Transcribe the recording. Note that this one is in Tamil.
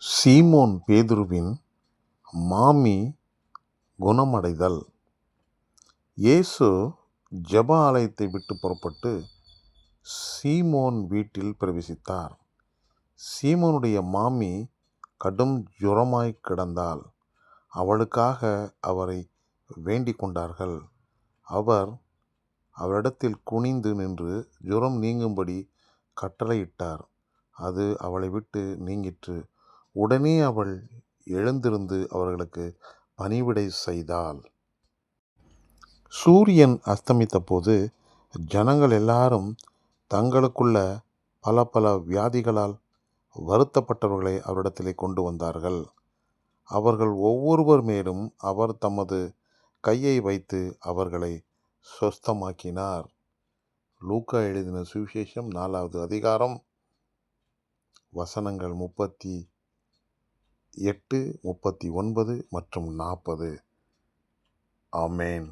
சீமோன் பேதுருவின் மாமி குணமடைதல். இயேசு ஜெப ஆலயத்தை விட்டு புறப்பட்டு சீமோன் வீட்டில் பிரவேசித்தார். சீமோனுடைய மாமி கடும் ஜுரமாய் கிடந்தாள். அவளுக்காக அவரை வேண்டிக் கொண்டார்கள். அவர் அவளிடத்தில் குனிந்து நின்று ஜுரம் நீங்கும்படி கட்டளையிட்டார். அது அவளை விட்டு நீங்கிற்று. உடனே அவள் எழுந்திருந்து அவர்களுக்கு பணிவிடை செய்தாள். சூரியன் அஸ்தமித்த போது ஜனங்கள் எல்லாரும் தங்களுக்குள்ள பல பல வியாதிகளால் வருத்தப்பட்டவர்களை அவரிடத்திலே கொண்டு வந்தார்கள். அவர்கள் ஒவ்வொருவர் மேலும் அவர் தமது கையை வைத்து அவர்களை சொஸ்தமாக்கினார். லூக்கா எழுதின சுவிசேஷம் 4வது அதிகாரம் வசனங்கள் 38, 39 மற்றும் 40. ஆமென்.